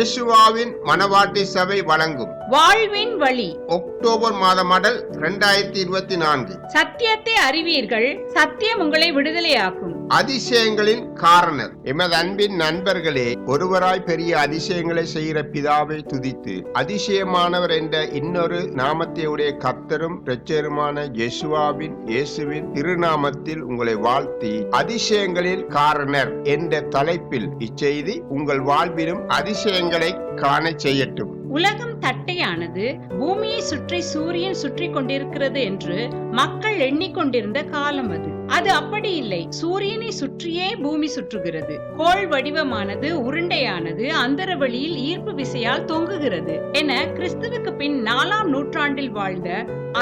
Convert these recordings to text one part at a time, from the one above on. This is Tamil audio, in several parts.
இயேசுவாவின் மனவாட்டி சபை வழங்கும் வாழ்வின் வழி அக்டோபர் மாத மடல் 2024. சத்தியத்தை அறிவீர்கள், சத்தியம் உங்களை விடுதலையாக்கும். அதிசயங்களின் காரணர். எமது அன்பின் நண்பர்களே, ஒருவராய் பெரிய அதிசயங்களை செய்கிற பிதாவை துதித்து அதிசயமானவர் என்ற இன்னொரு நாமத்தையுடைய கர்த்தரும் இரட்சகருமான இயேசுவின் திருநாமத்தில் உங்களை வாழ்த்தி, அதிசயங்களின் காரணர் என்ற தலைப்பில் இச்செய்தி உங்கள் வாழ்விலும் அதிசயங்களை காண செய்யட்டும். உலகம் தட்டையானது, பூமியை சுற்றி சூரியன் சுற்றி கொண்டிருக்கிறது என்று மக்கள் எண்ணிக்கொண்டிருந்த காலம் அது. அது அப்படி இல்லை. சூரியனை சுற்றியே பூமி சுற்றுகிறது. கோள் வடிவமானது, உருண்டையானது, அந்தரவெளியில் ஈர்ப்பு விசையால் தொங்குகிறது என கிறிஸ்துவுக்கு பின் 4ஆம் நூற்றாண்டில் வாழ்ந்த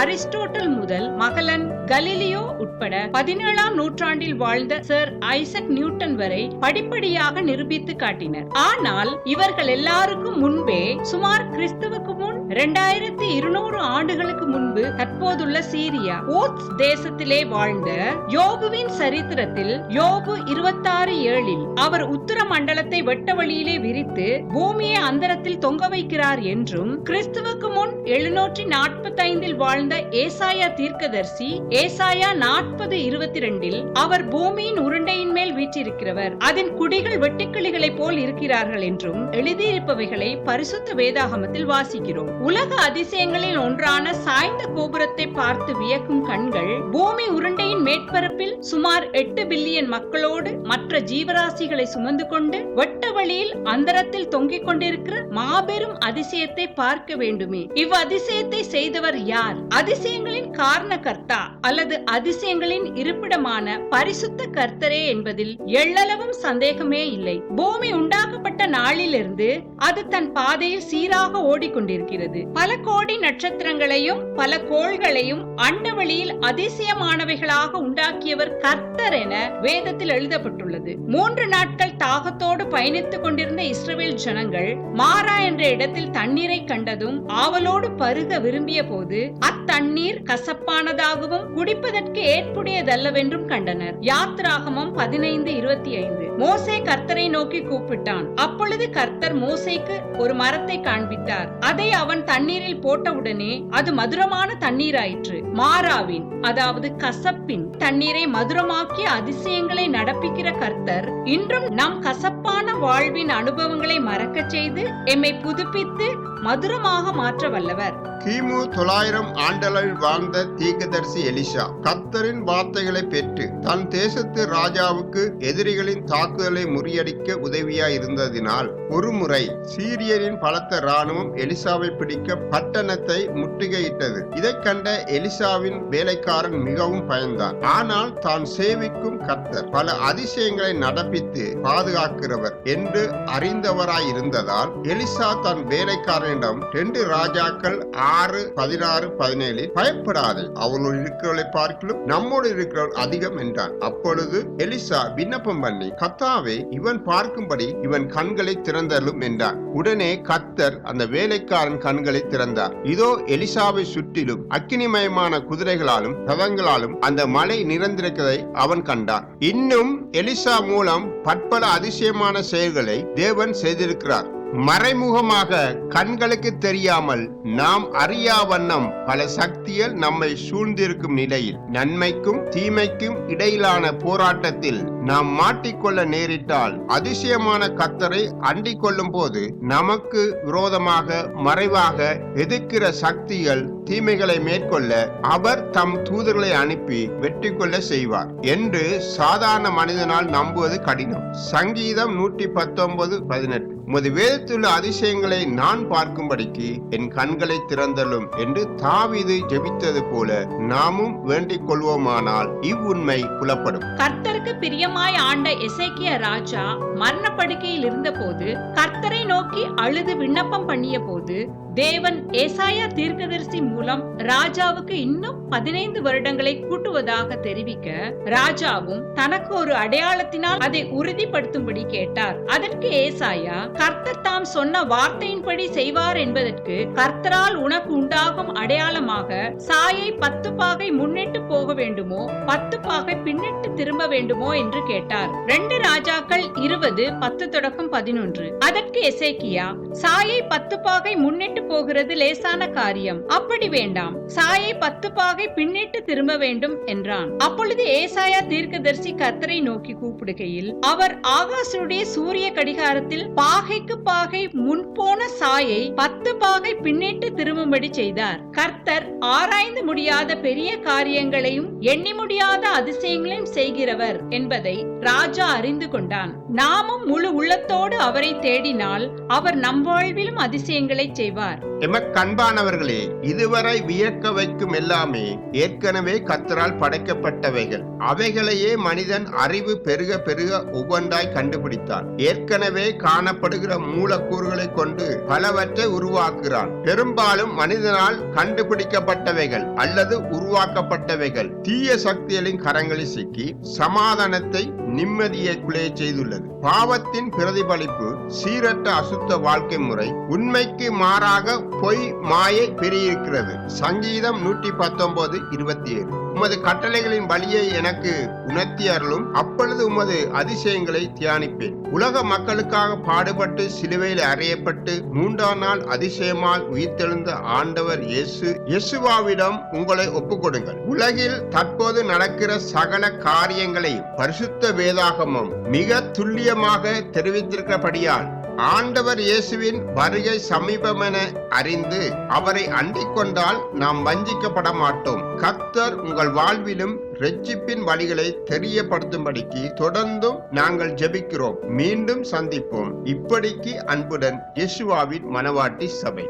அரிஸ்டோட்டல் முதல் மகலன் கலீலியோ உட்பட 17ஆம் நூற்றாண்டில் வாழ்ந்த சர் ஐசக் நியூட்டன் வரை படிப்படியாக நிரூபித்து காட்டினர். ஆனால் இவர்கள் எல்லாருக்கும் முன்பே, சுமார் கிறிஸ்துவுக்கு முன் 2200 ஆண்டுகளுக்கு முன்பு தற்போதுள்ள சீரியா ஓத்ஸ் தேசத்திலே வாழ்ந்த யோபுவின் சரித்திரத்தில் யோபு 26:7 அவர் உத்தர மண்டலத்தை வெட்ட வழியிலே விரித்து பூமியை அந்தரத்தில் தொங்க வைக்கிறார் என்றும், கிறிஸ்துவுக்கு முன் 745 வாழ்ந்த ஏசாயா தீர்க்கதரிசி ஏசாயா 40:22 அவர் பூமியின் உருண்டையின் மேல் வீற்றிருக்கிறவர், அதன் குடிகள் வெட்டுக்கிளிகளை போல் இருக்கிறார்கள் என்றும் எழுதியிருப்பவைகளை பரிசுத்த வேதாகமத்தில் வாசிக்கிறோம். உலக அதிசயங்களில் ஒன்றான சாய்ந்த கோபுரத்தை பார்த்து வியக்கும் கண்கள் பூமி உருண்டையின் மேற்பரப்பில் சுமார் 8 பில்லியன் மக்களோடு மற்ற ஜீவராசிகளை சுமந்து கொண்டு வெட்ட வழியில் அந்தரத்தில் தொங்கிக் கொண்டிருக்கிற மாபெரும் அதிசயத்தை பார்க்க வேண்டுமே. இவ் அதிசயத்தை செய்தவர் யார்? அதிசயங்களின் காரணகர்த்தா அல்லது அதிசயங்களின் இருப்பிடமான பரிசுத்த கர்த்தரே என்பதில் எள்ளளவும் சந்தேகமே இல்லை. பூமி உண்டாக்கப்பட்ட நாளிலிருந்து அது தன் பாதையில் சீராக ஓடிக்கொண்டிருக்கிறது. பல கோடி நட்சத்திரங்களையும் பல கோள்களையும் அண்டவெளியில் அதிசயமானவைகளாக உண்டாக்கியவர் கர்த்தர் என வேதத்தில் எழுதப்பட்டுள்ளது. 3 நாட்கள் தாகத்தோடு பயணித்துக் கொண்டிருந்த இஸ்ரவேல் ஜனங்கள் மாரா என்ற இடத்தில் தண்ணீரை கண்டதும் ஆவலோடு பருக விரும்பிய போது அத்தண்ணீர் கசப்பானதாகவும் குடிப்பதற்கு ஏற்புடையதல்லவென்றும் கண்டனர். யாத்ராகமம் 15:25. மோசே கர்த்தரை நோக்கி கூப்பிட்டான். அப்பொழுது கர்த்தர் மோசேக்கு ஒரு மரத்தை காண்பித்தார். அதை அவன் தண்ணீரில் போட்டவுடனே அது மதுரமான தண்ணீராயிற்று. மாராவின், அதாவது கசப்பின் தண்ணீரை மதுரமாக்கிய அதிசயங்களை நடப்பிக்கிற கர்த்தர் இன்றும் நம் கசப்பான வாழ்வின் அனுபவங்களை மறக்க செய்து எம்மை புதுப்பித்து மதுரமாக மாற்ற வல்லவர். கிமு 900 ஆண்டளவில் வாழ்ந்த தீர்க்கதரிசி எலிசா கர்த்தரின் வார்த்தைகளை பெற்று தன் தேசத்து ராஜாவுக்கு எதிரிகளின் தாக்குதலை முறியடிக்க உதவியாய் இருந்ததினால் ஒருமுறை சீரியரின் பலத்த இராணுவம் எலிசாவை பிடிக்க பட்டணத்தை முற்றுகையிட்டது. இதை கண்ட எலிசாவின் வேலைக்காரன் மிகவும் பயந்தான். ஆனால் தான் சேவிக்கும் கர்த்தர் பல அதிசயங்களை நடப்பித்து பாதுகாக்கிறவர் என்று அறிந்தவராய் இருந்ததால் எலிசா தன் வேலைக்காரனிடம் 2 ராஜாக்கள் 6:16-17 பயப்படாதே, அவனோடு இருக்கிறவர்களை பார்க்கலும் நம்மோடு இருக்கிறவர் அதிகம் என்றான். அப்பொழுது எலிசா விண்ணப்பம் பண்ணி, கர்த்தாவே, இவன் பார்க்கும்படி இவன் கண்களை திறந்தலும் என்றான். உடனே கர்த்தர் அந்த வேலைக்காரன் கண்களை திறந்தார். இதோ எலிசாவை சுற்றிலும் அக்கினிமயமான குதிரைகளாலும் ரதங்களாலும் அந்த மலை நிறைந்திருக்கிறதை அவன் கண்டான். இன்னும் எலிசா மூலம் பற்பல அதிசயமான செயல்களை தேவன் செய்திருக்கிறார். மறைமுகமாக கண்களுக்கு தெரியாமல் நாம் அறியா வண்ணம் பல சக்திகள் நம்மை சூழ்ந்திருக்கும் நிலையில் நன்மைக்கும் தீமைக்கும் இடையிலான போராட்டத்தில் நாம் மாட்டிக்கொள்ள நேரிட்டால் அதிசயமான கர்த்தரை அண்டிக் கொள்ளும் போது நமக்கு விரோதமாக மறைவாக எதிர்க்கிற சக்திகள் தீமைகளை மேற்கொள்ள அவர் தம் தூதர்களை அனுப்பி வெற்றி கொள்ள செய்வார் என்று சாதாரண மனிதனால் நம்புவது கடினம். சங்கீதம் 119:18. உமது வேதத்துள்ள அதிசயங்களை நான் பார்க்கும்படிக்கு என் கண்களை திறந்தலும் என்று தாவீது ஜெபித்தது போல நாமும் வேண்டிக் கொள்வோமானால் இவ்வுண்மை புலப்படும். கர்த்தருக்கு பிரியமாய் ஆண்ட எசேக்கியா ராஜா மரணப்படுக்கையில் இருந்த போது கர்த்தரை நோக்கி அழுது விண்ணப்பம் பண்ணிய போது தேவன் ஏசாயா தீர்க்கதரிசி மூலம் ராஜாவுக்கு இன்னும் 15 வருடங்களை கூட்டுவதாக தெரிவிக்க, ராஜாவும் தனக்கு ஒரு அடையாளத்தினால் அதை உறுதிப்படுத்தும்படி கேட்டார். அதற்கு ஏசாயா, கர்த்தர் தாம் சொன்ன வார்த்தையின்படி செய்வார் என்பதற்கு கர்த்தரால் உனக்கு உண்டாகும் அடையாளமாக சாயை 10 பாகை முன்னிட்டு போக வேண்டுமோ 10 பாகை பின்னிட்டு திரும்ப வேண்டுமோ என்று கேட்டார். 2 ராஜாக்கள் 20:10-11. அதற்கு எசேக்கியா, சாயை 10 பாகை முன்னிட்டு போகிறது லேசான காரியம், அப்படி வேண்டாம், சாயை 10 பாகை பின்னிட்டு திரும்ப வேண்டும் என்றான். அப்பொழுது ஏசாயா தீர்க்கதரிசி கர்த்தரை நோக்கி கூப்பிடுகையில், அவர் ஆகாசனுடைய சூரிய கடிகாரத்தில் பாகைக்கு பாகை முன்போன சாயை 10 பாகை பின்னிட்டு திரும்பும்படி செய்தார். கர்த்தர் ஆராய்ந்து முடியாத பெரிய காரியங்களையும் எண்ணி முடியாத அதிசயங்களையும் செய்கிறவர் என்பதை ராஜா அறிந்து கொண்டான். நாமும் முழு உள்ளத்தோடு அவரை தேடினால் அவர் நம் வாழ்விலும் அதிசயங்களை செய்வார். எமக்கன்பானவர்களே, இதுவரை வியக்க வைக்கும் எல்லாமே ஏற்கனவே கர்த்தரால் படைக்கப்பட்டவைகள். அவைகளையே மனிதன் அறிவு பெருக பெருக ஒவ்வொன்றாய் கண்டுபிடித்தான். ஏற்கனவே காணப்படுகிற மூலக்கூறுகளை கொண்டு பலவற்றை உருவாக்குகிறான். பெரும்பாலும் மனிதனால் கண்டுபிடிக்கப்பட்டவைகள் அல்லது உருவாக்கப்பட்டவைகள் தீய சக்திகளின் கரங்களில் சிக்கி சமாதானத்தை நிம்மதியை குலைய செய்துள்ளது. பாவத்தின் பிரதிபலிப்பு சீரற்ற அசுத்த வாழ்க்கை முறை, உண்மைக்கு மாறாக பொய் மாயை பெருகியிருக்கிறது. சங்கீதம் 119:27. உமது கட்டளைகளின் வழியை எனக்கு உணர்த்தி அருளும், அப்பொழுது உமது அதிசயங்களை தியானிப்பேன். உலக மக்களுக்காக பாடுபட்டு சிலுவையில் அறையப்பட்டு 3ஆம் நாள் அதிசயமாய் உயிர்த்தெழுந்த ஆண்டவர் இயேசுவாவிடம் உங்களை ஒப்புக்கொடுங்கள். உலகில் தற்போது நடக்கிற சகல காரியங்களையும் பரிசுத்த வேதாகமம் மிக துல்லியமாக தெரிவித்திருக்கிறபடியால் ஆண்டவர் இயேசுவின் வருகை சமீபமென அறிந்து அவரை அண்டிக் கொண்டால் நாம் வஞ்சிக்கப்பட மாட்டோம். கர்த்தர் உங்கள் வாழ்விலும் இரட்சிப்பின் வழிகளை தெரியப்படுத்தும்படிக்கு தொடர்ந்தும் நாங்கள் ஜெபிக்கிறோம். மீண்டும் சந்திப்போம். இப்படிக்கு அன்புடன் யேசுவாவின் மனவாட்டி சபை.